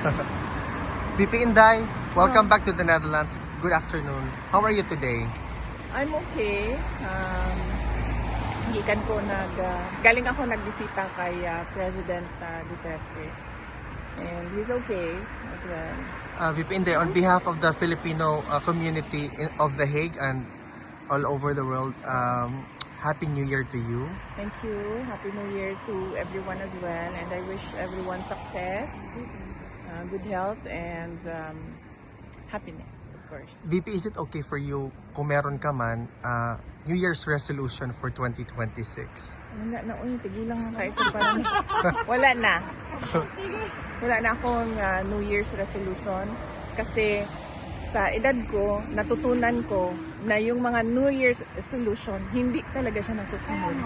VP Inday, welcome back to the Netherlands. Good afternoon. How are you today? I'm okay. Gikan ko galing ako nagbisita kay President Duterte. And he's okay as well. VP Inday, on behalf of the Filipino community of The Hague and all over the world, Happy New Year to you. Thank you. Happy New Year to everyone as well. And I wish everyone success, good health, and happiness, of course. VP, is it okay for you kung meron ka man New Year's resolution for 2026? Wala na, tigilan nga kayo. Parang, wala na. Wala na akong New Year's resolution. Kasi sa edad ko, natutunan ko na yung mga New Year's resolution, hindi talaga siya nasusunod.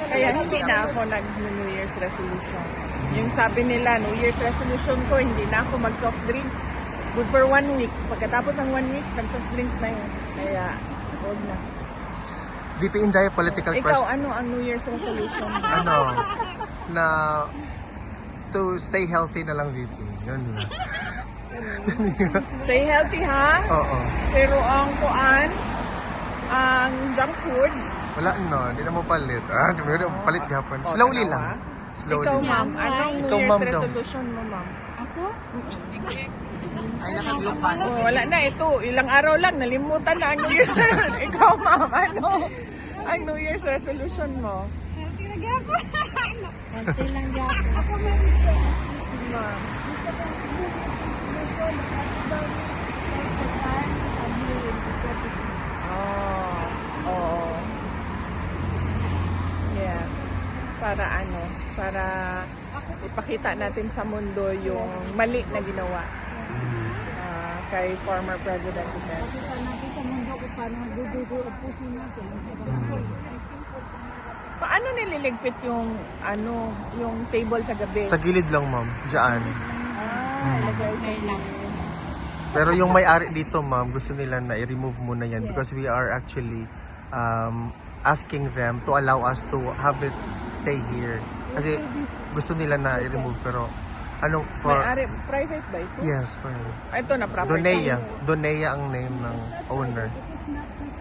Kaya hindi na ako nag-New Year's resolution. Yung sabi nila, New Year's resolution ko, hindi na ako mag-soft drinks. It's good for 1 week. Pagkatapos ng 1 week, nag-soft drinks na yun. Kaya, huwag na. VP Inday, political Ikaw, question. ano ang New Year's resolution? Na to stay healthy na lang, VP. Yun lang. Stay healthy, ha? Oo. Pero ang junk food, Wala hindi na mo palit. Palit gapon. Slowly lang. Slowly. ikaw, ma'am, anong New Ikaw, Year's ma'am, daw. resolution mo, ma'am? Ako? Ay, nakaglupan. Oh, wala na, ito. Ilang araw lang, nalimutan na ang New Year's resolution. Ikaw, ma'am, ano? Ang New Year's resolution mo? Healthy na gyapon. Healthy lang gyapon. Ako meron ko. Ma'am. Gusto ko ang business resolution. Nakakabang pagkakaan ng tabuhin. Oo. Yes. Para ano? Para ipakita natin sa mundo yung mali na ginawa kay former President Duterte. Pakita natin sa mundo kung paano nagdudugo ang puso natin. Paano nililigpit yung table sa gabi? Sa gilid lang, ma'am. Diyan. Ilagay sa lang. Pero yung may-ari dito, ma'am, gusto nila na i-remove muna yan because we are actually asking them to allow us to have it stay here. Kasi gusto nila na i-remove pero May-ari, private ba ito? Yes, for Ito na property. Donea ang name ng owner. It is not just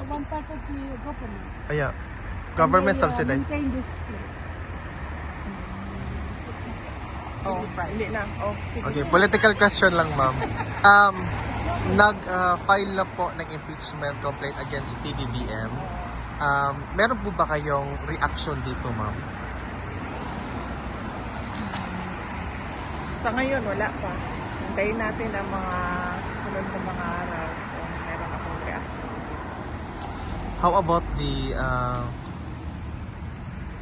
one part of the government. Kaya, government They, subsidized. maintain this place. Hindi na. Sige. Okay, political question lang, ma'am. Nag-file na po ng impeachment complaint against PBBM. Meron po ba kayong reaction dito, ma'am? Sa ngayon, wala pa. Hintayin natin ang mga susunod na mga araw kung meron akong reaction. How about the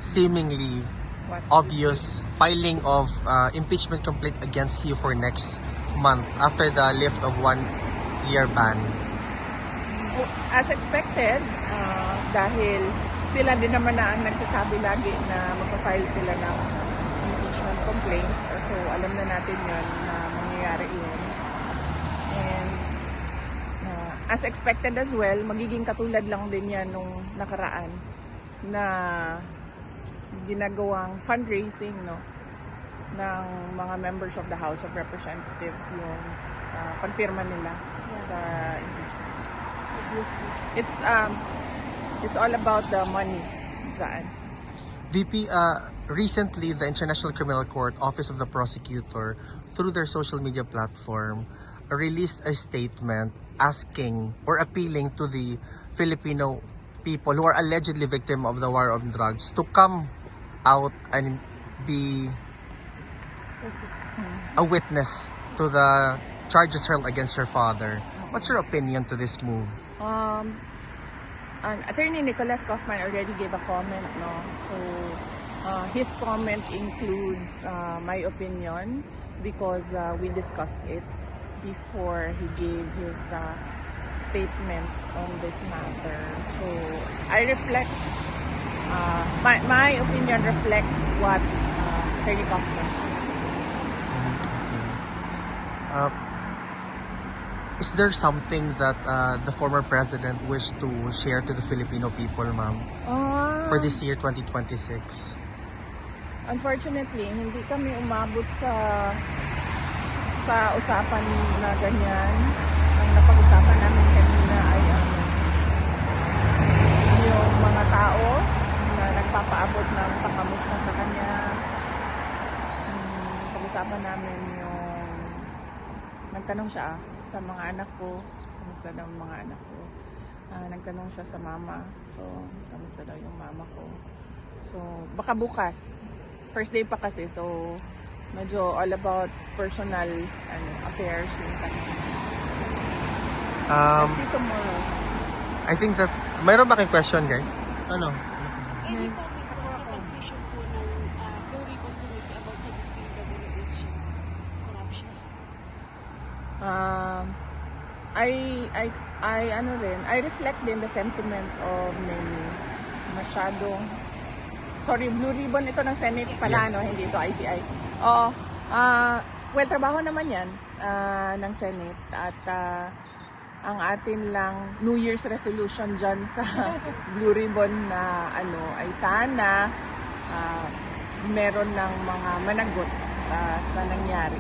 seemingly What? obvious filing of impeachment complaint against you for next month after the lift of 1-year ban? As expected, dahil sila din naman na ang nagsasabi lagi na magpa-file sila ng impeachment complaint. So, alam na natin yun na mangyayari yun. And as expected as well, magiging katulad lang din yan nung nakaraan na ginagawang fundraising ng mga members of the House of Representatives yung pagpirma nila sa impeachment. It's all about the money dyan. VP, recently the International Criminal Court Office of the Prosecutor, through their social media platform, released a statement asking or appealing to the Filipino people who are allegedly victim of the war on drugs to come out and be a witness to the charges hurled against her father. What's your opinion to this move? Attorney Nicholas Kaufman already gave a comment, So, his comment includes my opinion because we discussed it before he gave his statement on this matter. So, I reflect, my opinion reflects what Attorney Kaufman said. Is there something that the former president wished to share to the Filipino people, ma'am, for this year 2026? unfortunately, hindi kami umabot sa usapan na ganyan. Ang napag-usapan namin kanina ay yung mga tao na nagpapaabot ng pakamusta sa kanya. Pag-usapan namin yung nagtanong siya sa mga anak ko, kamusta daw ang mga anak ko. Nagtanong siya sa mama, so kamusta daw yung mama ko. So baka bukas, first day pa kasi, so medyo all about personal affairs yung kanina. Let's see tomorrow. I think that, mayroon ba kayong question, guys? Ano? Any comment po sa conclusion po ng Blue Ribbon Committee about sa DPWH corruption? I reflect din the sentiment of many. Masyadong, sorry, Blue Ribbon ito ng Senate pala, Yes. no? Hindi ito ICI. Oo, well, trabaho naman yan ng Senate at ang atin lang New Year's resolution dyan sa Blue Ribbon na ay sana meron ng mga managot sa nangyari.